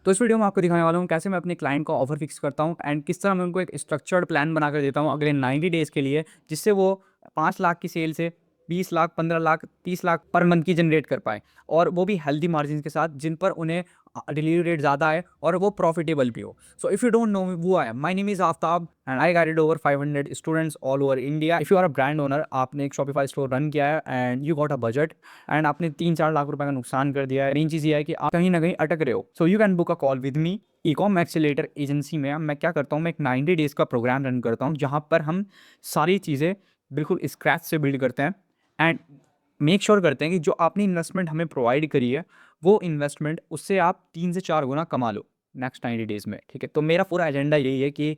तो इस वीडियो में आपको दिखाने वाला हूँ कैसे मैं अपने क्लाइंट को ऑफर फिक्स करता हूँ एंड किस तरह मैं उनको एक स्ट्रक्चर्ड प्लान बनाकर देता हूँ अगले 90 डेज़ के लिए, जिससे वो 5 लाख की सेल से 20 लाख, 15 लाख, 30 लाख पर मंथ की जनरेट कर पाएँ, और वो भी हेल्दी मार्जिन के साथ जिन पर उन्हें डिलीवरी रेट ज़्यादा है और वो प्रॉफिटेबल भी हो। So if you don't know who I am, my name is Aftab and I guided over 500 students all over India. If you are a brand owner, आपने एक शॉपिफाई स्टोर रन किया है and you got a budget and आपने 3-4 लाख रुपए का नुकसान कर दिया है। मेन चीज़ ये है कि आप कहीं ना कहीं अटक रहे हो। So you can book a call with me. E-com accelerator agency में मैं क्या करता हूँ, मैं एक 90 डेज़ का प्रोग्राम रन करता हूँ जहाँ पर हम सारी चीज़ें बिल्कुल स्क्रैच से बिल्ड करते हैं एंड मेक श्योर करते हैं कि जो आपने इन्वेस्टमेंट हमें प्रोवाइड करी है वो इन्वेस्टमेंट उससे आप 3 से 4 गुना कमा लो नेक्स्ट 90 डेज़ में। ठीक है, तो मेरा पूरा एजेंडा यही है कि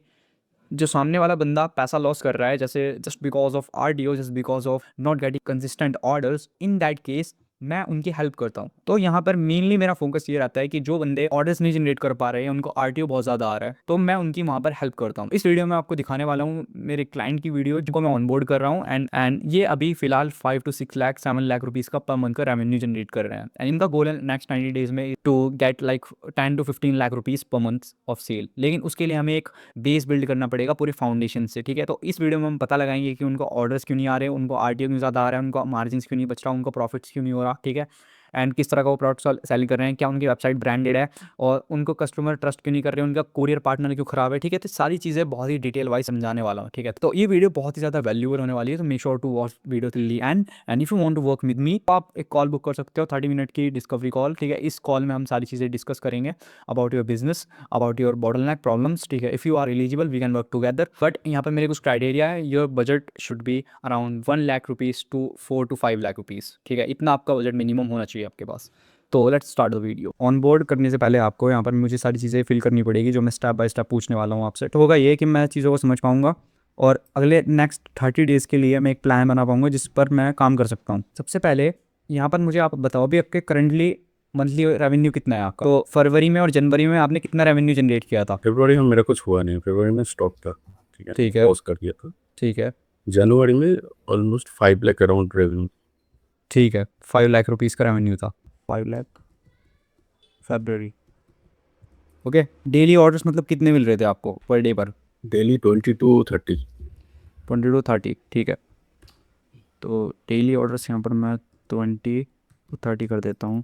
जो सामने वाला बंदा पैसा लॉस कर रहा है, जैसे just because of RDO, just because of not getting consistent orders, in that case मैं उनकी हेल्प करता हूँ। तो यहाँ पर मेनली मेरा फोकस ये रहता है कि जो बंदे ऑर्डर्स नहीं जनरेट कर पा रहे हैं, उनको आरटीओ बहुत ज़्यादा आ रहा है, तो मैं उनकी वहाँ पर हेल्प करता हूँ। इस वीडियो में आपको दिखाने वाला हूँ मेरे क्लाइंट की वीडियो जिनको मैं ऑनबोर्ड कर रहा हूँ एंड ये अभी फिलहाल 5 to 6 लाख 7 लाख रुपीज़ का पर मंथ का रेवेन्यू जनरेट कर रहे हैं एंड इनका गोल है नेक्स्ट 90 डेज में to get like 10 to 15 lakh rupees per month of sale. लेकिन उसके लिए हमें एक बेस बिल्ड करना पड़ेगा पूरे फाउंडेशन से। ठीक है, तो इस वीडियो में हम पता लगाएंगे कि उनको ऑर्डर्स क्यों नहीं आ रहे, उनको आरटीओ क्यों ज़्यादा आ रहा है, उनको मार्जिन क्यों नहीं बच रहा, उनको प्रॉफिट्स क्यों नहीं हो रहा। ठीक है, एंड किस तरह का वो प्रोडक्ट सेल कर रहे हैं, क्या उनकी वेबसाइट ब्रांडेड है और उनको कस्टमर ट्रस्ट क्यों नहीं कर रहे, उनका कोरियर पार्टनर क्यों खराब है। ठीक है, तो सारी चीज़ें बहुत ही डिटेल वाइज समझाने वाला हूँ। ठीक है, तो ये वीडियो बहुत ही ज़्यादा वैल्यूएबल होने वाली है, तो make sure to watch video till the end if you want to work with me, तो आप एक कॉल बुक कर सकते हो, 30 मिनट की डिस्कवरी कॉल। ठीक है, इस कॉल में हम सारी चीज़ें डिस्कस करेंगे about your business, about your bottleneck problems. ठीक है, if you are eligible we can work together, but यहाँ पर मेरे कुछ क्राइटेरिया है। Your budget should be around 1 lakh rupees to 4 to 5 lakh rupees. ठीक है, इतना आपका बजट मिनिमम होना चाहिए आपके पास। तो let's start the video. On board करने से पहले आपको यहाँ पर मुझे सारी चीज़ें फिल करनी पड़ेगी जो मैं स्टेप बाय स्टेप पूछने वाला हूँ आपसे। तो होगा ये कि मैं चीज़ों को समझ पाऊँगा और अगले नेक्स्ट 30 डेज़ के लिए मैं एक प्लान बना पाऊँगा जिस पर मैं काम कर सकता हूँ। सबसे पहले यहाँ पर मुझे आप बताओ भी आपके करंटली मंथली रेवेन्यू कितना है आपका। तो फरवरी में और जनवरी में आपने कितना रेवेन्यू जनरेट किया था? फरवरी में मेरा कुछ हुआ नहीं, फरवरी में स्टॉक था। ठीक है, पॉज कर दिया था। ठीक है, जनवरी में ऑलमोस्ट 5 लाख अराउंड रेवेन्यू। ठीक है, 5 लाख रुपीज़ का रेवेन्यू था। 5 लाख फरवरी। ओके, डेली ऑर्डर्स मतलब कितने मिल रहे थे आपको पर डे पर? Daily 20 to 30। 20 to 30। ठीक है, तो डेली ऑर्डर्स यहाँ पर मैं 20 to 30 कर देता हूँ।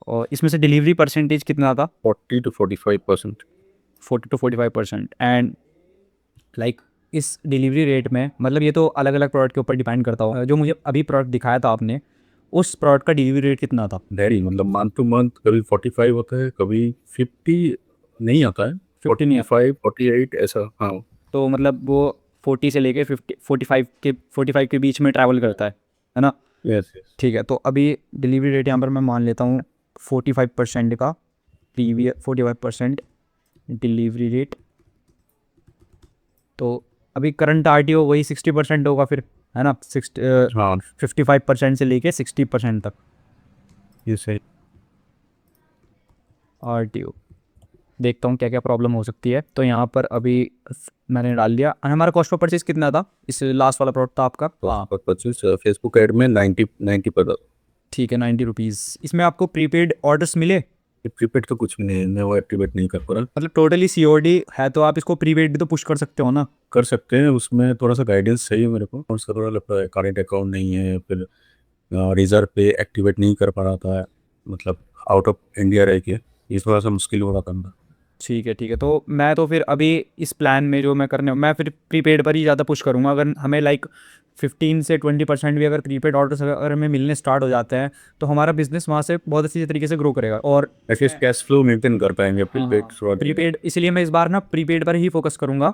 और इसमें से डिलीवरी परसेंटेज कितना था? 40 to 45%। 40 to 45%। एंड लाइक इस डिलीवरी रेट में मतलब ये तो अलग अलग प्रोडक्ट के ऊपर डिपेंड करता होगा। जो मुझे अभी प्रोडक्ट दिखाया था आपने, उस प्रोडक्ट का डिलीवरी रेट कितना था? डेली मतलब मंथ टू मंथ कभी 45 होता है, कभी 50 नहीं आता है, 50 नहीं आता। 45 48 ऐसा। हाँ, तो मतलब वो 40 से लेके 45 के बीच में ट्रैवल करता है ना? Yes yes. ठीक है, तो अभी डिलीवरी रेट यहाँ पर मैं मान लेता हूँ 45% का, 45% डिलीवरी रेट। तो अभी करंट आरटीओ वही 60% होगा फिर, है ना? 55% से लेके 60% तक ये सही। आरटीओ। देखता हूँ क्या क्या प्रॉब्लम हो सकती है। तो यहाँ पर अभी मैंने डाल दिया। हमारा कॉस्ट ऑफ परचेज कितना था? इस लास्ट वाला प्रोडक्ट था आपका? हाँ, 25 फेसबुक ऐड में 90 पर। ठीक है, 90 रुपीज़। इसमें आपको प्रीपेड ऑर्डर्स मिले? प्रीपेड तो कुछ भी नहीं है, मैं वो एक्टिवेट नहीं कर पा रहा। मतलब टोटली सीओडी है, तो आप इसको प्रीपेड भी तो पुश कर सकते हो ना? कर सकते हैं, उसमें थोड़ा सा गाइडेंस चाहिए मेरे को। और थोड़ा लगता है करेंट अकाउंट नहीं है, फिर रिजर्व पे एक्टिवेट नहीं कर पा रहा था, मतलब आउट ऑफ इंडिया रह के ये थोड़ा सा मुश्किल हो रहा करना। ठीक है, ठीक है, तो मैं तो फिर अभी इस प्लान में जो मैं करने मैं फिर प्रीपेड पर ही ज़्यादा पुश करूँगा। अगर हमें लाइक 15 से 20% भी अगर प्रीपेड ऑर्डर्स अगर हमें मिलने स्टार्ट हो जाते हैं तो हमारा बिजनेस वहाँ से बहुत अच्छी तरीके से ग्रो करेगा। और एटलीस्ट कैश फ्लो मेंटेन कर पाएंगे प्रीपेड। प्रीपेड इसलिए मैं इस बार ना प्रीपेड पर ही फोकस करूँगा।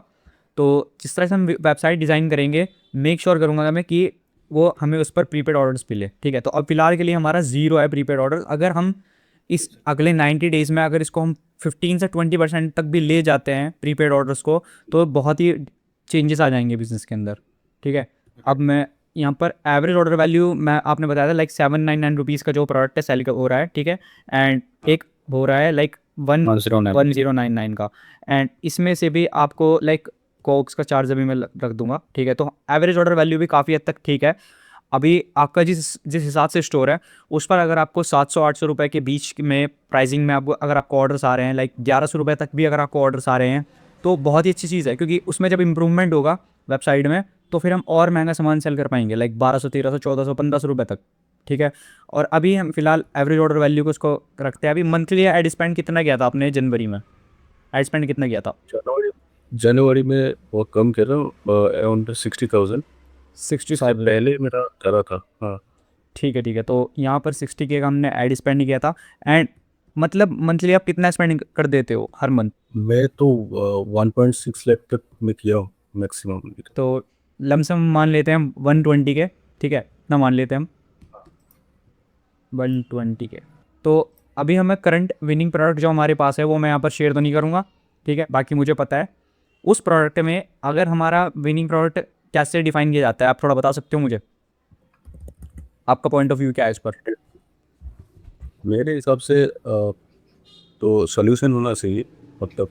तो जिस तरह से हम वेबसाइट डिज़ाइन करेंगे, मेक श्योर करूँगा मैं कि वो हमें उस पर प्रीपेड ऑर्डर्स मिले। ठीक है, तो अब फिलहाल के लिए हमारा ज़ीरो है प्रीपेड ऑर्डर। अगर हम इस अगले 90 डेज़ में अगर इसको हम 15 से 20% तक भी ले जाते हैं प्रीपेड ऑर्डर्स को, तो बहुत ही चेंजेस आ जाएंगे बिजनेस के अंदर। ठीक है, अब मैं यहाँ पर एवरेज ऑर्डर वैल्यू मैं आपने बताया था लाइक 799 रुपीज़ का जो प्रोडक्ट है सेल हो रहा है। ठीक है, एंड एक हो रहा है लाइक 1099 का, एंड इसमें से भी आपको लाइक कोक्स का चार्ज अभी मैं रख दूंगा। ठीक है, तो एवरेज ऑर्डर वैल्यू भी काफ़ी हद तक ठीक है। अभी आपका जिस जिस हिसाब से स्टोर है उस पर अगर आपको 700-800 रुपये के बीच में प्राइसिंग में आपको अगर आपको ऑर्डर्स आ रहे हैं, लाइक 1100 रुपये तक भी अगर आपको ऑर्डर्स आ रहे हैं, तो बहुत ही अच्छी चीज़ है, क्योंकि उसमें जब इंप्रूवमेंट होगा वेबसाइट में तो फिर हम और महंगा सामान सेल कर पाएंगे, लाइक 1200, 1300, 1400, 1500 रुपये तक। ठीक है। और अभी हम फिलहाल एवरेज ऑर्डर वैल्यू को उसको रखते हैं। अभी मंथली एड स्पेंड कितना किया था आपने जनवरी में? एड स्पेंड कितना किया था? जनवरी जनवरी में बहुत कम कर रहा हूँ, अराउंड 60,000। 65। पहले मेरा करा था। हाँ, ठीक है, ठीक है। तो यहाँ पर 60K का हमने एड स्पेंड किया था। एंड मतलब मंथली आप कितना स्पेंड कर देते हो हर मंथ? मैं तो 1.6 लाख तक में किया हूँ मैक्सिमम। तो लमसम मान लेते हैं हम 120K। ठीक है, इतना मान लेते हैं हम 120K। तो अभी हमें करंट विनिंग प्रोडक्ट जो हमारे पास है वो मैं यहाँ पर शेयर तो नहीं करूँगा। ठीक है, बाकी मुझे पता है उस प्रोडक्ट में अगर हमारा विनिंग प्रोडक्ट कैसे डिफाइन किया जाता है, आप थोड़ा बता सकते हो मुझे? आपका पॉइंट ऑफ व्यू क्या है इस पर? मेरे हिसाब से तो सॉल्यूशन होना चाहिए, मतलब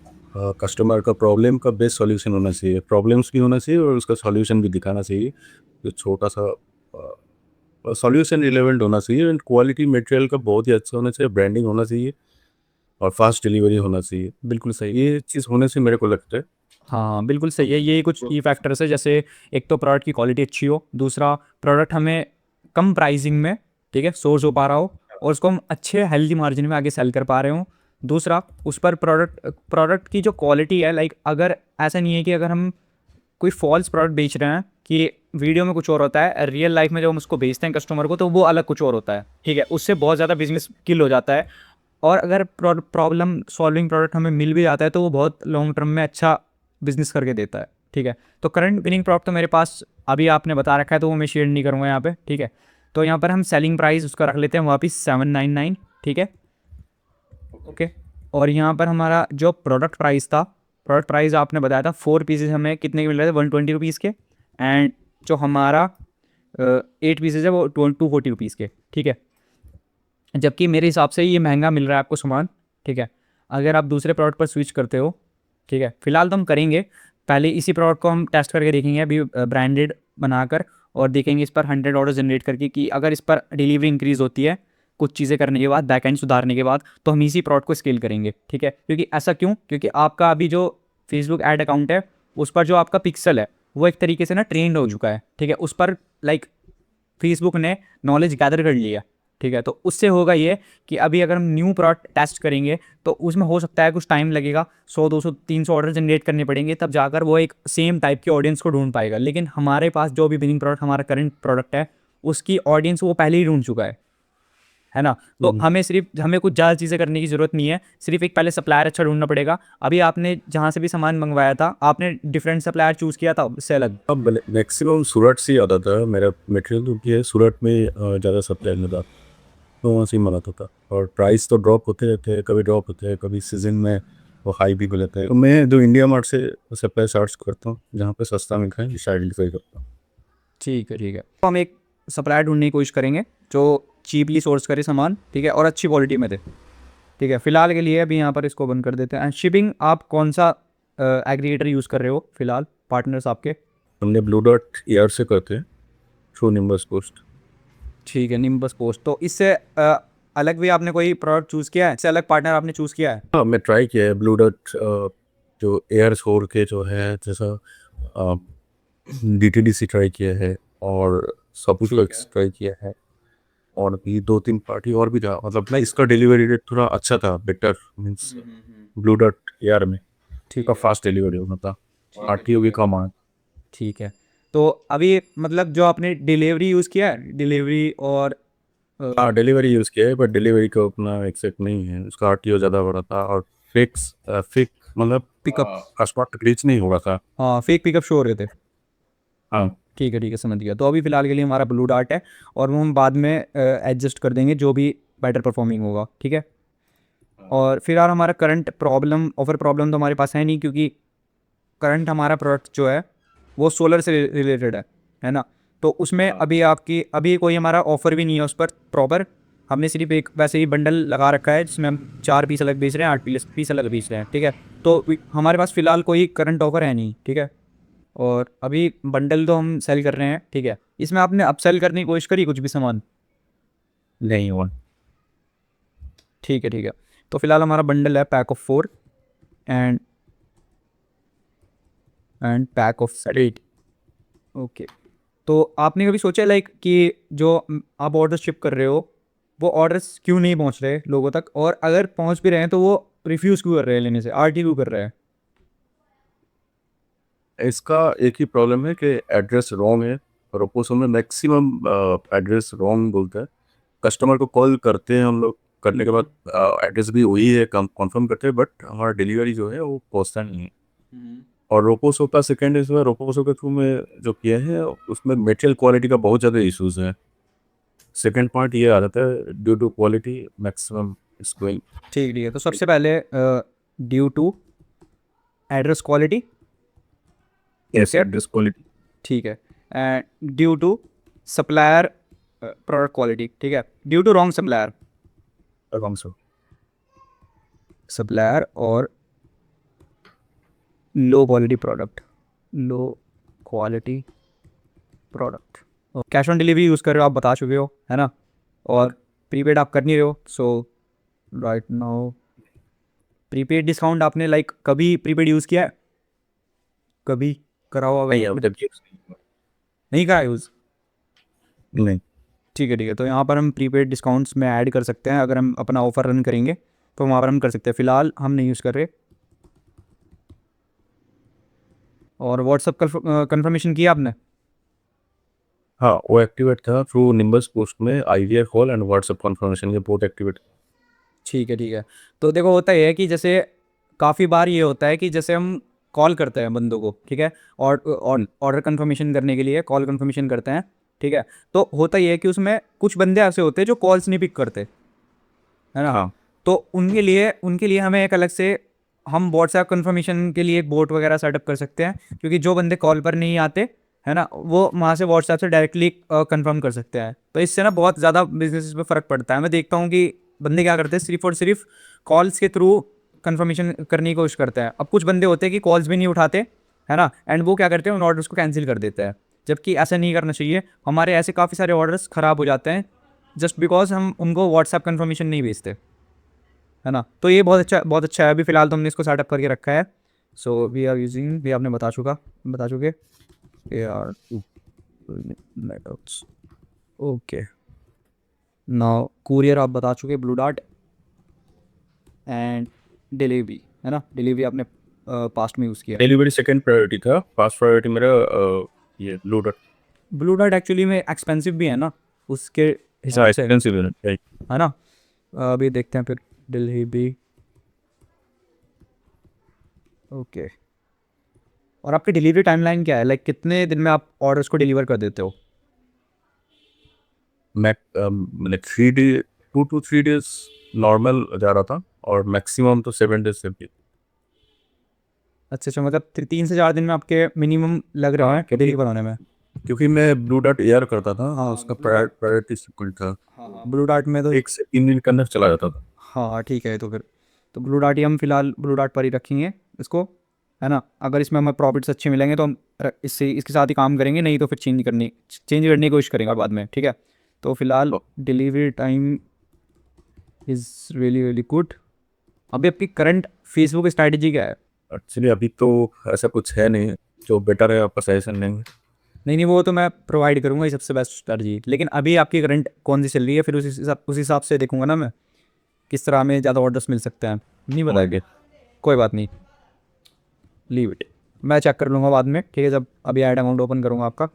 कस्टमर का प्रॉब्लम का बेस्ट सॉल्यूशन होना चाहिए, प्रॉब्लम्स भी होना चाहिए और उसका सॉल्यूशन भी दिखाना चाहिए। जो छोटा सा सॉल्यूशन रिलेवेंट होना चाहिए, एंड क्वालिटी मटेरियल का बहुत ही अच्छा होना चाहिए, ब्रांडिंग होना चाहिए और फास्ट डिलीवरी होना चाहिए। बिल्कुल सही। ये चीज़ होने से मेरे को लगता है। हाँ, बिल्कुल सही है। ये कुछ की फैक्टर्स है, जैसे एक तो प्रोडक्ट की क्वालिटी अच्छी हो, दूसरा प्रोडक्ट हमें कम प्राइसिंग में, ठीक है, सोर्स हो पा रहा हो और उसको हम अच्छे हेल्दी मार्जिन में आगे सेल कर पा रहे हो। दूसरा उस पर प्रोडक्ट की जो क्वालिटी है, लाइक अगर ऐसा नहीं है कि अगर हम कोई फॉल्स प्रोडक्ट बेच रहे हैं कि वीडियो में कुछ और होता है, रियल लाइफ में जब हम उसको बेचते हैं कस्टमर को तो वो अलग कुछ और होता है। ठीक है, उससे बहुत ज़्यादा बिजनेस किल हो जाता है। और अगर प्रॉब्लम सॉल्विंग प्रोडक्ट हमें मिल भी जाता है तो वो बहुत लॉन्ग टर्म में अच्छा बिजनेस करके देता है। ठीक है, तो करंट विनिंग प्रोडक्ट तो मेरे पास अभी आपने बता रखा है तो वो मैं शेयर नहीं करूँगा यहाँ पे। ठीक है, तो यहाँ पर हम सेलिंग प्राइस उसका रख लेते हैं वापस 799। ठीक है, ओके। और यहाँ पर हमारा जो प्रोडक्ट प्राइस था, प्रोडक्ट प्राइस आपने बताया था 4 पीसेज हमें कितने के मिल रहे थे, 120 रुपीज़ के। एंड जो हमारा 8 पीसेज है वो 240 रुपीज़ के। ठीक है, जबकि मेरे हिसाब से ये महंगा मिल रहा है आपको सामान। ठीक है, अगर आप दूसरे प्रोडक्ट पर स्विच करते हो, ठीक है, फिलहाल तो हम करेंगे, पहले इसी प्रोडक्ट को हम टेस्ट करके देखेंगे अभी ब्रांडेड बनाकर, और देखेंगे इस पर 100 ऑर्डर जनरेट करके कि अगर इस पर डिलीवरी इंक्रीज़ होती है कुछ चीज़ें करने के बाद, बैकएंड सुधारने के बाद, तो हम इसी प्रोडक्ट को स्केल करेंगे। ठीक है, क्योंकि ऐसा क्यों? क्योंकि आपका अभी जो फेसबुक ऐड अकाउंट है उस पर जो आपका पिक्सल है वो एक तरीके से ना ट्रेंड हो चुका है। ठीक है, उस पर लाइक फेसबुक ने नॉलेज गैदर कर लिया। ठीक है, तो उससे होगा ये कि अभी अगर हम न्यू प्रोडक्ट टेस्ट करेंगे तो उसमें हो सकता है कुछ टाइम लगेगा, 100, 200, 300 ऑर्डर जनरेट करने पड़ेंगे, तब जाकर वो एक सेम टाइप की ऑडियंस को ढूंढ पाएगा। लेकिन हमारे पास जो भी विनिंग प्रोडक्ट हमारा करंट प्रोडक्ट है उसकी ऑडियंस वो पहले ही ढूंढ चुका है ना। तो हमें कुछ ज़्यादा चीज़ें करने की ज़रूरत नहीं है, सिर्फ एक पहले सप्लायर अच्छा ढूंढना पड़ेगा। अभी आपने जहाँ से भी सामान मंगवाया था आपने डिफरेंट सप्लायर चूज़ किया था उससे अलग? अब मैक्सिमम सूरत से ही आता था मेरा मटेरियल, क्योंकि है सूरत में ज़्यादा सप्लाई मिलता, तो वहाँ से ही मंगाता था। और प्राइस तो ड्रॉप होते रहते हैं, कभी ड्रॉप होते हैं, कभी सीजन में वो हाई भी हो जाते हैं। तो मैं जो इंडिया मार्ट से सप्लाई सर्च करता हूँ, जहाँ पे सस्ता मिलता है आइडेंटिफाई करता हूँ। ठीक है, ठीक है। तो हम एक सप्लायर ढूंढने की कोशिश करेंगे जो चीपली सोर्स करे सामान, ठीक है, और अच्छी क्वालिटी में दे। ठीक है, फिलहाल के लिए अभी यहाँ पर इसको बंद कर देते हैं। एंड शिपिंग आप कौन सा एग्रीगेटर यूज़ कर रहे हो फिलहाल, पार्टनर्स आपके? हमने ब्लू डॉट एयर से करते हैं, थ्रू निम्बस पोस्ट। ठीक है, निम्बस पोस्ट। तो इससे अलग भी आपने कोई प्रोडक्ट चूज़ किया है, इससे अलग पार्टनर आपने चूज़ किया है? हाँ, मैं ट्राई किया है ब्लू डॉट, जो एयर छोड़ के जो है, जैसा DTDC ट्राई किया है और सबूफ्लेक्स ट्राई किया है, और भी 2-3 पार्टी और भी था। मतलब ना इसका डिलीवरी रेट थोड़ा अच्छा था, better means blue dot air में ठीक का फास्ट डिलीवरी होना था, RTO भी कम आया। ठीक है। तो अभी मतलब जो आपने डिलीवरी यूज़ किया है, डिलीवरी और हाँ, डिलीवरी यूज़ किया है, बट डिलीवरी का उतना एक्सेप्ट नहीं है, उसका RTO ज़्यादा बड़ा था और फेक मतलब पिकअप, कस्टमर तक रीच नहीं हुआ था। हाँ, फेक पिकअप शो हो रहे थे। हाँ, ठीक है, ठीक है, समझ गया। तो अभी फ़िलहाल के लिए हमारा ब्लू डार्ट है और वो हम बाद में एडजस्ट कर देंगे जो भी बेटर परफॉर्मिंग होगा। ठीक है, और फिर यार हमारा करंट प्रॉब्लम ऑफर प्रॉब्लम तो हमारे पास है नहीं, क्योंकि करंट हमारा प्रोडक्ट जो है वो सोलर से रिलेटेड है ना। तो उसमें अभी अभी कोई हमारा ऑफ़र भी नहीं है उस पर प्रॉपर। हमने सिर्फ एक वैसे ही बंडल लगा रखा है जिसमें हम 4 पीस अलग बेच रहे हैं, 8 पीस अलग बेच रहे हैं। ठीक है, तो हमारे पास फ़िलहाल कोई करंट ऑफ़र है नहीं। ठीक है, और अभी बंडल तो हम सेल कर रहे हैं। ठीक है, इसमें आपने अपसेल करने की कोशिश करी कुछ भी सामान? नहीं हुआ। ठीक है, ठीक है। तो फिलहाल हमारा बंडल है pack of 4 and pack of 8। Okay. तो आपने कभी सोचा लाइक कि जो आप ऑर्डर शिप कर रहे हो वो ऑर्डर्स क्यों नहीं पहुंच रहे लोगों तक, और अगर पहुंच भी रहे हैं तो वो रिफ्यूज़ क्यों कर रहे हैं लेने से, आरटी क्यों कर रहे हैं? इसका एक ही प्रॉब्लम है कि एड्रेस रॉन्ग है। रोपोसो में मैक्सिमम एड्रेस रॉन्ग बोलता है। कस्टमर को कॉल करते हैं हम लोग, करने के बाद एड्रेस भी वही है, कंफर्म करते हैं, बट हमारा डिलीवरी जो है वो पहुंचता नहीं है। और रोपोसो का सेकेंड इस बार रोपोसो के थ्रू में जो किया है उसमें मटेरियल क्वालिटी का बहुत ज़्यादा इश्यूज है। सेकेंड पॉइंट ये आ जाता है due to quality maximum is going. ठीक, ठीक है। तो सबसे पहले due to address quality, yes, address quality. ठीक है, and due to supplier product quality, ठीक है, due to wrong supplier, supplier और low quality product, low quality product. Cash on delivery use कर रहे हो आप, बता चुके हो, है ना? और प्रीपेड आप कर नहीं रहे हो, सो राइट नाउ प्रीपेड डिस्काउंट आपने लाइक कभी प्रीपेड यूज़ किया है? कभी करा हुआ नहीं, वही? अब जब नहीं करा यूज़? नहीं। ठीक है, ठीक है। तो यहाँ पर हम प्रीपेड डिस्काउंट्स में ऐड कर सकते हैं, अगर हम अपना ऑफर रन करेंगे तो वहाँ पर हम कर सकते हैं। फ़िलहाल हम नहीं यूज़ कर रहे। और व्हाट्सअप कन्फर्मेशन किया आपने? हाँ, वो एक्टिवेट था थ्रू निम्बस पोस्ट में, IVR call and WhatsApp confirmation के बोथ एक्टिवेट। ठीक है, ठीक है। तो देखो होता ये है कि जैसे काफ़ी बार ये होता है कि जैसे हम कॉल करते हैं बंदों को, ठीक है, और ऑर्डर कन्फर्मेशन करने के लिए कॉल कन्फर्मेशन करते हैं, ठीक है। तो होता ये है कि उसमें कुछ बंदे ऐसे होते हैं जो कॉल्स नहीं पिक करते, है ना? हाँ। तो उनके लिए हमें एक अलग से हम व्हाट्सएप कन्फर्मेशन के लिए एक बोट वगैरह सेटअप कर सकते हैं, क्योंकि जो बंदे कॉल पर नहीं आते, है ना, वो वहाँ से व्हाट्सएप से डायरेक्टली कंफर्म कर सकते हैं। तो इससे ना बहुत ज़्यादा बिजनेस पे फ़र्क पड़ता है। मैं देखता हूँ कि बंदे क्या करते हैं, सिर्फ और सिर्फ कॉल्स के थ्रू कंफर्मेशन करने की कोशिश करते हैं। अब कुछ बंदे होते हैं कि कॉल्स भी नहीं उठाते, है ना, एंड वो क्या करते हैं, उन ऑर्डर्स को कैंसिल कर देते हैं, जबकि ऐसा नहीं करना चाहिए। हमारे ऐसे काफ़ी सारे ऑर्डर्स ख़राब हो जाते हैं जस्ट बिकॉज हम उनको व्हाट्सएप कन्फर्मेशन नहीं भेजते, है ना? तो ये बहुत अच्छा है। अभी फ़िलहाल तो हमने इसको सेटअप करके रखा है। सो वी आर यूजिंग, भी आपने बता चुके A R networks. Okay, now courier आप बता चुके, ब्लू डार्ट एंड डिलीवरी, है ना? डिलीवरी आपने पास्ट में यूज़ किया। डिलीवरी सेकंड प्रायोरिटी था, फर्स्ट प्रायोरिटी मेरा ये लोडर। ब्लू डार्ट एक्चुअली में एक्सपेंसिव भी है ना उसके हिसाब से, एक्सपेंसिव है। है ना? अभी देखते हैं फिर डिलीवरी। ओके। और आपकी डिलीवरी टाइमलाइन क्या है, लाइक कितने दिन में आप ऑर्डर्स को डिलीवर कर देते हो? मैंने 3 डे 2 to 3 days नॉर्मल जा रहा था, और मैक्सिमम तो 7 days से भी। अच्छा अच्छा, मतलब 3 से 4 दिन में आपके मिनिमम लग रहा है डिलीवर बनाने में? क्योंकि मैं ब्लू डॉट एयर करता था, हाँ, उसका प्रायोरिटी सेकंड था। ब्लू डार्ट में तो 1 से 3 दिन के अंदर चला जाता था। हाँ ठीक है। तो फिर तो ब्लू डार्ट ही हम फिलहाल ब्लू डार्ट पर ही रखेंगे इसको, है ना? अगर इसमें हमें प्रॉफिट्स अच्छे मिलेंगे तो हम इससे इसके साथ ही काम करेंगे, नहीं तो फिर चेंज करने की कोशिश करेंगे बाद में, ठीक है? तो फिलहाल delivery time is really really good. अभी आपकी करंट फेसबुक स्ट्रैटेजी क्या है? एक्चुअली अभी तो ऐसा कुछ है नहीं, जो बेटर है आपका सजेशन लेंगे। नहीं नहीं, वो तो मैं प्रोवाइड करूँगा, ये सबसे बेस्ट स्ट्रैटेजी। लेकिन अभी आपकी करंट कौन सी चल रही है, फिर उस हिसाब से देखूंगा ना मैं किस तरह हमें ज़्यादा ऑर्डर्स मिल सकते हैं। नहीं बताएंगे, कोई बात नहीं, लीव इट, मैं चेक कर लूँगा बाद में, ठीक है, जब अभी ऐड अकाउंट ओपन करूँगा आपका।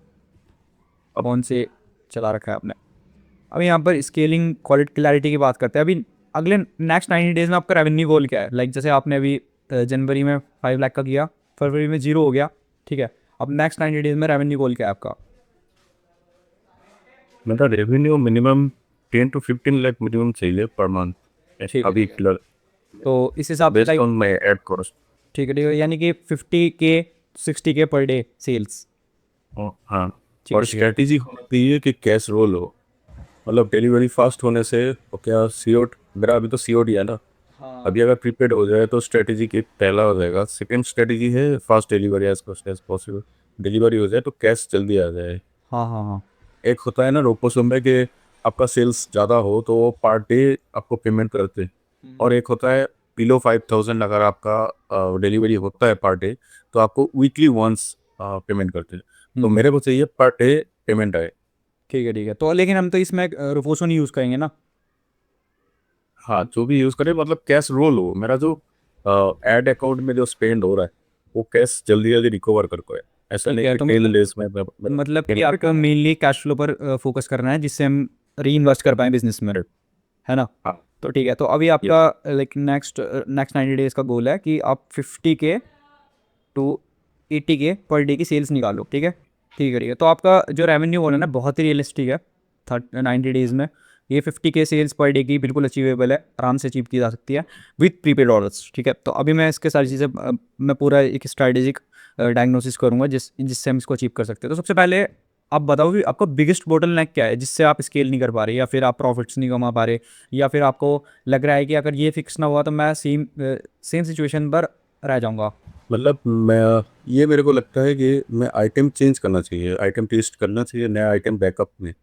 अब कौन से चला रखा है आपने? अभी यहाँ पर स्केलिंग क्वालिटी क्लैरिटी की बात करते हैं। अभी अगले नेक्स्ट 90 डेज़ में आपका रेवेन्यू गोल क्या है? लाइक जैसे आपने अभी जनवरी में 5 लाख का किया, फरवरी में 0 हो गया, ठीक है, अब नेक्स्ट 90 डेज़ में रेवेन्यू गोल क्या है आपका? मेरा revenue minimum 10 to 15 lakh minimum चाहिए पर मंथ ठीक है, अभी फिलहाल, तो इस हिसाब से based on my add cost. ठीक है, ठीक है, यानी कि 50K 60K per day sales. हाँ, ठीक और है, ठीक है। स्ट्रेटेजी होती है कि कैश रोल हो, मतलब डिलीवरी फास्ट होने से। और क्या सीओड, मेरा अभी तो सीओडी है ना, हाँ अभी अगर प्रीपेड हो जाए तो स्ट्रेटेजी की पहला हो जाएगा। सेकंड स्ट्रेटेजी है fast delivery, as fast as possible delivery हो जाए तो कैश जल्दी आ जाए। हाँ हाँ हाँ, एक होता है ना रोपोसो में कि आपका सेल्स ज़्यादा हो तो वो पर डे आपको पेमेंट करते हैं, और एक होता है बिलो 5000 अगर आपका डिलीवरी होता है पर डे तो आपको वीकली वंस पेमेंट करते हैं। तो मेरे को चाहिए पर डे पेमेंट आए। ठीक है। तो लेकिन हम तो इसमें रोफोसो नहीं यूज़ करेंगे ना। हाँ, जो भी यूज़ करें मतलब कैश रोल हो। मेरा जो एड अकाउंट में जो स्पेंड हो रहा है वो कैश जल्दी जल्दी रिकवर कर पाए। ऐसा ठीक नहीं है, कि तो टेल डेज में मतलब कि आपको मेनली कैश फ्लो पर फोकस करना है जिससे हम री इन्वेस्ट कर पाएँ बिजनेस में, है ना। हाँ, तो ठीक है, तो अभी आपका लाइक नेक्स्ट नेक्स्ट 90 डेज़ का गोल है कि आप 50K to 80K per day की सेल्स निकालो। ठीक है। तो आपका जो रेवेन्यू गोल है ना बहुत ही रियलिस्टिक है 90 डेज़ में। ये 50K सेल्स पर डे की बिल्कुल अचीवेबल है, आराम से अचीव की जा सकती है विथ प्रीपेड ऑर्डर्स। ठीक है, तो अभी मैं इसके सारी चीज़ें मैं पूरा एक स्ट्रेटेजिक डायग्नोसिस करूँगा जिससे हम इसको अचीव कर सकते हैं। तो सबसे पहले आप बताओ कि आपका बिगेस्ट बोटल नेक क्या है जिससे आप स्केल नहीं कर पा रहे, या फिर आप प्रॉफिट्स नहीं कमा पा रहे, या फिर आपको लग रहा है कि अगर ये फिक्स ना हुआ तो मैं सेम सिचुएशन पर रह जाऊँगा। मतलब मैं ये मेरे को लगता है कि मैं आइटम चेंज करना चाहिए, आइटम टेस्ट करना चाहिए, नया आइटम बैकअप में।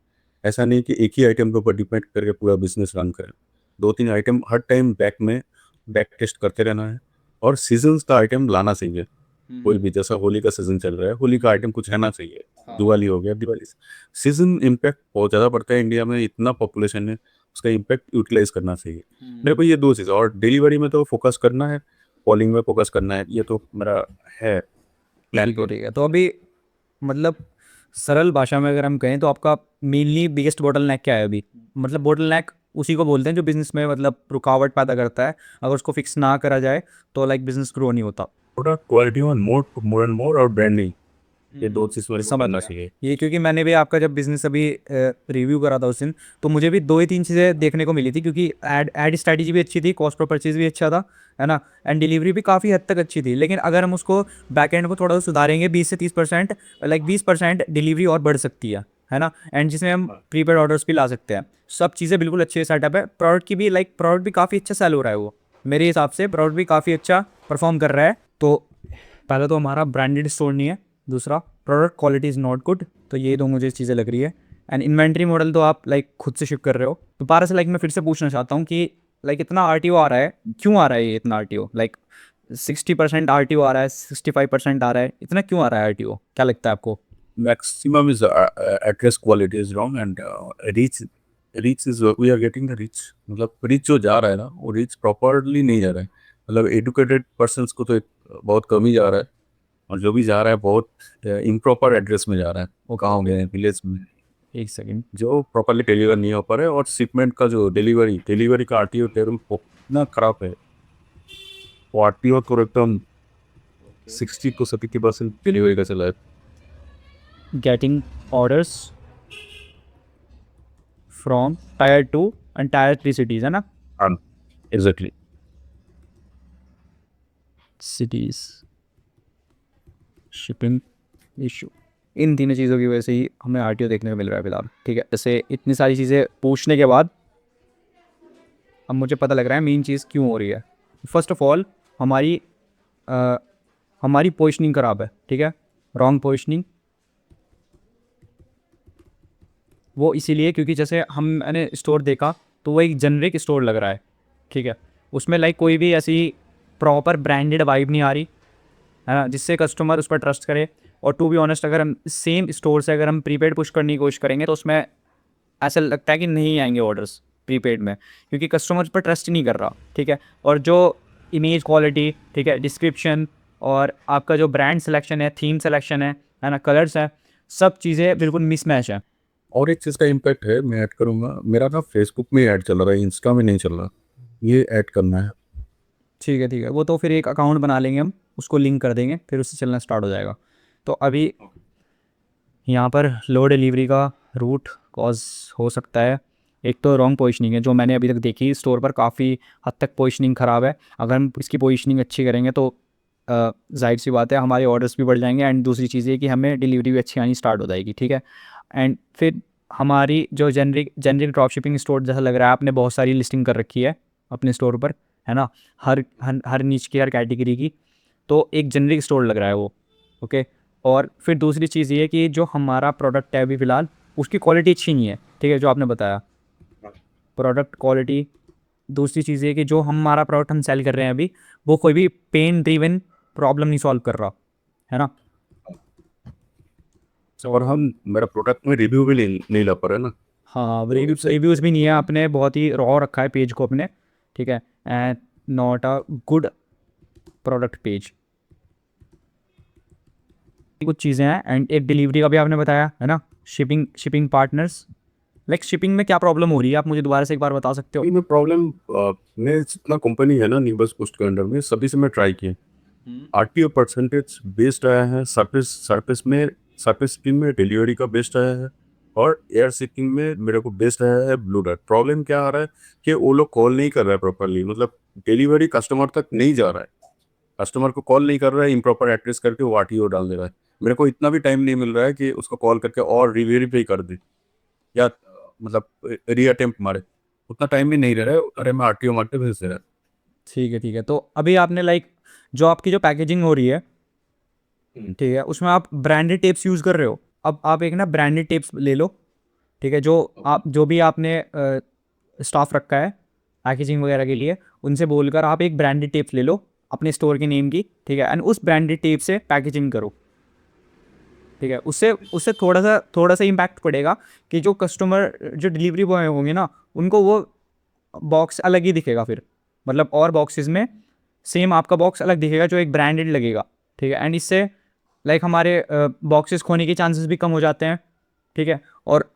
ऐसा नहीं कि एक ही आइटम के ऊपर डिपेंड करके पूरा बिजनेस रन करें। 2-3 आइटम हर टाइम बैक टेस्ट करते रहना है, और सीजन्स का आइटम लाना चाहिए। कोई भी, जैसा होली का सीजन चल रहा है, होली का आइटम कुछ रहना चाहिए। दिवाली हो गया, दिवाली सीजन इम्पैक्ट बहुत ज़्यादा पड़ता है इंडिया में, इतना पॉपुलेशन है, उसका इम्पैक्ट यूटिलाइज करना चाहिए। मेरे को ये दो चीज़, और डिलीवरी में तो फोकस करना है, कॉलिंग में फोकस करना है, ये तो मेरा है प्लान। ठीक है, तो अभी मतलब सरल भाषा में अगर हम कहें तो आपका मेनली बिगेस्ट बोटल नेक क्या है अभी। मतलब बोटल नेक उसी को बोलते हैं जो बिजनेस में मतलब रुकावट पैदा करता है, अगर उसको फिक्स ना करा जाए तो लाइक बिजनेस ग्रो नहीं होता। प्रोडक्ट क्वालिटी और मोर एंड मोर, और ब्रांडिंग, ये दो चीज़ मेरे को समझ करना गया चाहिए। ये, क्योंकि मैंने भी आपका जब बिजनेस अभी रिव्यू करा था उस दिन, तो मुझे भी दो ही तीन चीज़ें देखने को मिली थी, क्योंकि एड स्ट्रैटेजी भी अच्छी थी, कॉस्ट पर परचेज भी अच्छा था, है ना, एंड डिलीवरी भी काफ़ी हद तक अच्छी थी। लेकिन अगर हम उसको बैक एंड को थोड़ा सा सुधारेंगे 20 से 30%, लाइक 20% डिलीवरी और बढ़ सकती है ना, एंड जिसमें हम प्रीपेड ऑर्डर्स भी ला सकते हैं। सब चीज़ें बिल्कुल अच्छे सेटअप है, प्रोडक्ट की भी लाइक प्रोडक्ट भी काफ़ी अच्छा सेल हो रहा है, वो मेरे हिसाब से प्रोडक्ट भी काफ़ी अच्छा परफॉर्म कर रहा है। तो पहले तो हमारा ब्रांडेड स्टोर नहीं है, दूसरा product quality is not good, तो ये दो मुझे चीज़ें लग रही है। एंड इन्वेंट्री मॉडल तो आप लाइक खुद से शिप कर रहे हो। तो पारस लाइक मैं फिर से पूछना चाहता हूँ कि लाइक इतना RTO आ रहा है, क्यों आ रहा है ये इतना RTO, लाइक 60% RTO आ रहा है, 65% आ रहा है, इतना क्यों आ रहा है RTO, क्या लगता है आपको। Maximum is address quality is wrong, and reach is we are getting the reach, मतलब reach जो जा रहा है ना वो reach properly नहीं जा रहा है। मतलब educated persons को तो बहुत कम ही जा रहा है, और जो भी जा रहा है बहुत improper एड्रेस में जा रहा है। वो कहाँ गए, विलेज में, एक सेकेंड। जो प्रॉपरली डिलीवर नहीं हो पा रहे। और शिपमेंट का जो डिलीवरी का RTO टेबल इतना खराब है। वो RTO तो एकदम 60 to 70% डिलीवरी का चला है। Getting orders from Tier 2 and Tier 3 cities, है ना। हाँ, एग्जैक्टली। सिटीज़ शिपिंग इशू, इन तीनों चीज़ों की वजह से ही हमें RTO देखने को मिल रहा है फिलहाल। ठीक है, जैसे इतनी सारी चीज़ें पूछने के बाद अब मुझे पता लग रहा है मेन चीज़ क्यों हो रही है। फर्स्ट ऑफ ऑल हमारी अ, हमारी पोजिशनिंग ख़राब है। ठीक है, रॉन्ग पोजिशनिंग। वो इसीलिए क्योंकि जैसे मैंने स्टोर देखा तो वो एक जेनरिक स्टोर लग रहा है। ठीक है, उसमें लाइक कोई भी ऐसी प्रॉपर ब्रांडेड वाइब नहीं आ रही, है ना, जिससे कस्टमर उस पर ट्रस्ट करे। और टू बी ऑनेस्ट अगर हम सेम स्टोर से अगर हम प्रीपेड पुश करने की कोशिश करेंगे तो उसमें ऐसा लगता है कि नहीं आएंगे ऑर्डर्स प्रीपेड में, क्योंकि कस्टमर उस पर ट्रस्ट ही नहीं कर रहा। ठीक है, और जो इमेज क्वालिटी, ठीक है, डिस्क्रिप्शन, और आपका जो ब्रांड सिलेक्शन है, थीम सिलेक्शन है ना, कलर्स है, सब चीज़ें बिल्कुल मिसमैच है। और एक चीज़ का इम्पैक्ट है, मैं ऐड करूँगा, मेरा ना फेसबुक में ऐड चल रहा है, इंस्टा में नहीं चल रहा। ये ऐड करना है। ठीक है, वो तो फिर एक अकाउंट बना लेंगे हम, उसको लिंक कर देंगे, फिर उससे चलना स्टार्ट हो जाएगा। तो अभी यहाँ पर लो डिलीवरी का रूट कॉज हो सकता है, एक तो रॉन्ग पोजीशनिंग है जो मैंने अभी तक देखी स्टोर पर, काफ़ी हद तक पोजीशनिंग ख़राब है। अगर हम इसकी पोजीशनिंग अच्छी करेंगे तो जाहिर सी बात है हमारे ऑर्डर्स भी बढ़ जाएंगे, एंड दूसरी चीज़ ये कि हमें डिलीवरी भी अच्छी आनी स्टार्ट हो जाएगी। ठीक है, एंड फिर हमारी जो जेनरिक ड्रॉप शिपिंग स्टोर जैसा लग रहा है, आपने बहुत सारी लिस्टिंग कर रखी है अपने स्टोर पर, है ना, हर नीच की, हर कैटेगरी की, तो एक जेनरिक स्टोर लग रहा है वो। ओके, और फिर दूसरी चीज़ ये कि जो हमारा प्रोडक्ट है अभी फ़िलहाल उसकी क्वालिटी अच्छी नहीं है, ठीक है, जो आपने बताया प्रोडक्ट क्वालिटी। दूसरी चीज़ ये कि जो हमारा प्रोडक्ट हम सेल कर रहे हैं अभी, वो कोई भी पेन ड्रिवन प्रॉब्लम नहीं सॉल्व कर रहा है ना। और हम मेरा प्रोडक्ट में रिव्यू भी नहीं ला पा रहे ना। हाँ, रिव्यूज़ भी नहीं है, आपने बहुत ही रॉ रखा है पेज को अपने, ठीक है, and not a good product page. कुछ चीज़ें हैं, एंड एक डिलीवरी का भी आपने बताया है ना। शिपिंग पार्टनर्स, लाइक शिपिंग में क्या प्रॉब्लम हो रही है, आप मुझे दोबारा से एक बार बता सकते हो। में प्रॉब्लम मैं जितना कंपनी है ना निबस पोस्ट के अंडर में सभी से मैं ट्राई किए, आरटीओ परसेंटेज बेस्ट आया है, सरफेस शिपिंग में डिलीवरी का बेस्ट आया है, और एयर शिपिंग में मेरे को बेस्ट आया है ब्लू डार्ट। प्रॉब्लम क्या आ रहा है कि वो लोग कॉल नहीं कर रहा है प्रॉपरली, मतलब डिलीवरी कस्टमर तक नहीं जा रहा है, कस्टमर को कॉल नहीं कर रहा है, इम्प्रॉपर एड्रेस करके वो आरटीओ डाल दे रहा है। मेरे को इतना भी टाइम नहीं मिल रहा है कि उसको कॉल करके और रिवेरीफाई कर दे या मतलब रीअटेम्प्ट मारे, उतना टाइम भी नहीं रह रहा है। अरे मैं आरटीओ मारते भेज दे रहा है। ठीक है, तो अभी आपने लाइक जो आपकी जो पैकेजिंग हो रही है, ठीक है, उसमें आप ब्रांडेड टेप्स यूज़ कर रहे हो। अब आप एक ना ब्रांडेड टेप्स ले लो, ठीक है, जो भी आपने स्टाफ रखा है पैकेजिंग वगैरह के लिए, उनसे बोलकर आप एक ब्रांडेड टेप्स ले लो अपने स्टोर के नेम की, ठीक है, एंड उस ब्रांडेड टेप से पैकेजिंग करो, ठीक है। उससे उससे थोड़ा सा इम्पैक्ट पड़ेगा कि जो कस्टमर, जो डिलीवरी बॉय होंगे ना, उनको वो बॉक्स अलग ही दिखेगा फिर, मतलब और बॉक्सेस में सेम आपका बॉक्स अलग दिखेगा जो एक ब्रांडेड लगेगा, ठीक है, एंड इससे लाइक हमारे बॉक्सेस खोने के चांसेस भी कम हो जाते हैं, ठीक है, और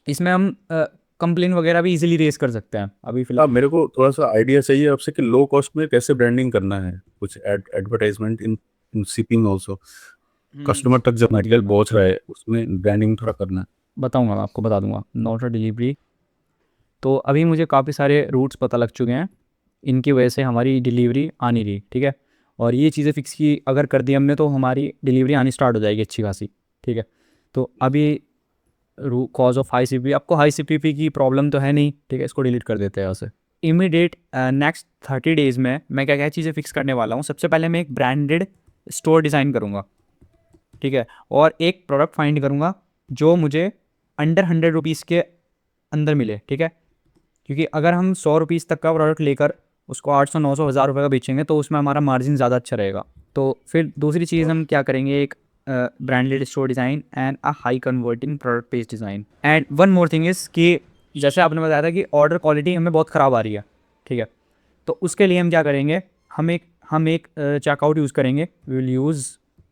इसमें हम कंप्लेन वगैरह भी इजीली रेज कर सकते हैं अभी फिलहाल। मेरे को थोड़ा सा आइडिया चाहिए आपसे कि लो कॉस्ट में कैसे ब्रांडिंग करना है, कुछ advertisement in shipping also, customer तक जब मटेरियल पहुंच रहा है उसमें ब्रांडिंग थोड़ा करना है। बताऊंगा, मैं आपको बता दूंगा। नॉट अ डिलीवरी, तो अभी मुझे काफ़ी सारे रूट्स पता लग चुके हैं, इनकी वजह से हमारी डिलीवरी आ नहीं रही, ठीक है, और ये चीज़ें फिक्स की अगर कर दी हमने तो हमारी डिलीवरी आनी स्टार्ट हो जाएगी अच्छी खासी, ठीक है। तो अभी कॉज ऑफ हाई सीपीपी, आपको हाई सीपीपी की प्रॉब्लम तो है नहीं, ठीक है, इसको डिलीट कर देते हैं यहाँ से। इमीडिएट नेक्स्ट 30 डेज़ में मैं क्या क्या चीज़ें फिक्स करने वाला हूँ। सबसे पहले मैं एक ब्रांडेड स्टोर डिज़ाइन करूँगा, ठीक है, और एक प्रोडक्ट फाइंड करूँगा जो मुझे अंडर 100 रुपीज़ के अंदर मिले, ठीक है, क्योंकि अगर हम 100 रुपीज़ तक का प्रोडक्ट लेकर उसको 800 900 हज़ार रुपये का बेचेंगे तो उसमें हमारा मार्जिन ज़्यादा अच्छा रहेगा। तो फिर दूसरी चीज़ हम क्या करेंगे, एक branded store design and a high converting product page design. And one more thing is कि जैसे आपने बताया था कि ऑर्डर क्वालिटी हमें बहुत ख़राब आ रही है, ठीक है, तो उसके लिए हम क्या करेंगे, हम एक चेकआउट यूज़ करेंगे, वी विल यूज़,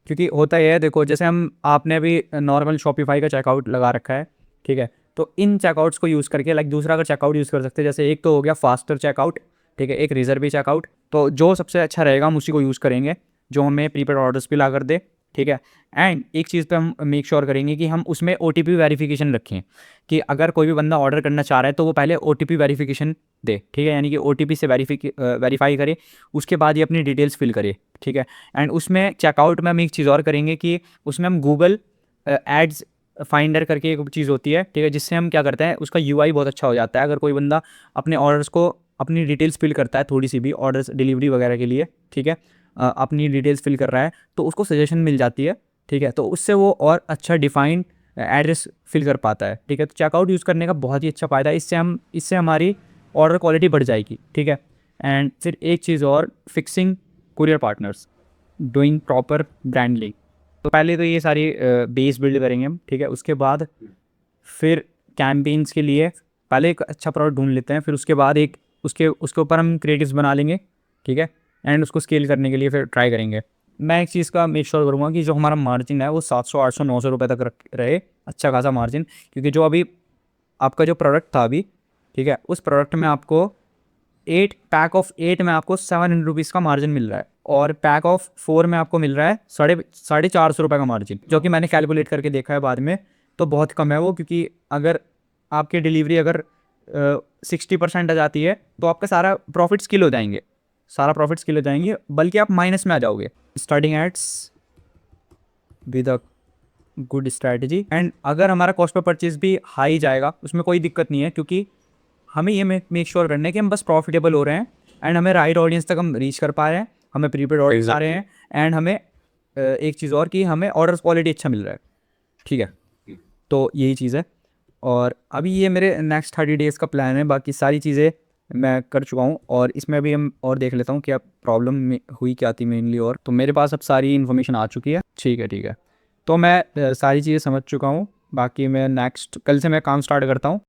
क्योंकि होता यह है, देखो जैसे हम आपने अभी नॉर्मल शॉपिफाई का चेकआउट लगा रखा है, ठीक है, तो इन चेकआउट्स को यूज़ करके लाइक दूसरा अगर चेकआउट यूज़ कर सकते हैं, जैसे एक तो हो गया फास्टर चेकआउट, ठीक है, एक रिजर्व चेकआउट, तो जो सबसे अच्छा रहेगा हम उसी को यूज़ करेंगे, जो हमें प्रीपेड ऑर्डर्स भी ला कर दे, ठीक है। एंड एक चीज़ पे हम मेक श्योर करेंगे कि हम उसमें OTP वेरिफिकेशन रखें, कि अगर कोई भी बंदा ऑर्डर करना चाह रहा है तो वो पहले OTP वेरिफिकेशन दे, ठीक है, यानी कि OTP से वेरीफाई करे, उसके बाद ये अपनी डिटेल्स फिल करे, ठीक है। एंड उसमें चेकआउट में हम एक चीज़ और करेंगे कि उसमें हम गूगल एड्स फाइंडर करके एक चीज़ होती है, ठीक है, जिससे हम क्या करते हैं, उसका UI बहुत अच्छा हो जाता है। अगर कोई बंदा अपने ऑर्डर्स को अपनी डिटेल्स फिल करता है, थोड़ी सी भी ऑर्डर्स डिलीवरी वगैरह के लिए, ठीक है, अपनी डिटेल्स फिल कर रहा है तो उसको सजेशन मिल जाती है, ठीक है, तो उससे वो और अच्छा डिफाइंड एड्रेस फिल कर पाता है, ठीक है। तो चेकआउट यूज़ करने का बहुत ही अच्छा फ़ायदा है, इससे हमारी ऑर्डर क्वालिटी बढ़ जाएगी, ठीक है। एंड फिर एक चीज़ और, fixing courier partners, doing proper branding. तो पहले तो ये सारी बेस बिल्ड करेंगे हम, ठीक है, उसके बाद फिर कैंपेन्स के लिए पहले एक अच्छा प्रोडक्ट ढूंढ लेते हैं, फिर उसके बाद एक उसके ऊपर हम क्रिएटिव्स बना लेंगे, ठीक है, एंड उसको स्केल करने के लिए फिर ट्राई करेंगे। मैं एक चीज़ का मेक श्योर करूँगा कि जो हमारा मार्जिन है वो 700 800 900 रुपये तक रहे, अच्छा खासा मार्जिन, क्योंकि जो अभी आपका जो प्रोडक्ट था अभी, ठीक है, उस प्रोडक्ट में आपको 8 पैक ऑफ 8 में आपको 700 रुपीज़ का मार्जिन मिल रहा है, और पैक ऑफ 4 में आपको मिल रहा है 450 रुपये का मार्जिन, जो कि मैंने कैलकुलेट करके देखा है बाद में, तो बहुत कम है वो, क्योंकि अगर आपकी डिलीवरी अगर 60% आ जाती है तो आपका सारा प्रॉफिट स्किल हो जाएंगे, बल्कि आप माइनस में आ जाओगे। Starting ads with a good strategy, and अगर हमारा कॉस्ट पर परचेज भी हाई जाएगा उसमें कोई दिक्कत नहीं है, क्योंकि हमें ये मेक श्योर करना है कि हम बस प्रॉफिटेबल हो रहे हैं, एंड हमें राइट ऑडियंस तक हम रीच कर पा रहे हैं, हमें प्रीपेड ऑर्डर आ रहे हैं, एंड हमें एक चीज़ और कि हमें ऑर्डर क्वालिटी अच्छा मिल रहा है, ठीक है। तो यही चीज़ है। और अभी ये मेरे नेक्स्ट 30 डेज़ का प्लान है, बाकी सारी चीज़ें मैं कर चुका हूँ। और इसमें अभी हम और देख लेता हूँ क्या प्रॉब्लम हुई क्या थी मेनली। और तो मेरे पास अब सारी इन्फॉर्मेशन आ चुकी है। ठीक है, ठीक है। तो मैं सारी चीज़ें समझ चुका हूँ। बाकी मैं नेक्स्ट कल से मैं काम स्टार्ट करता हूँ।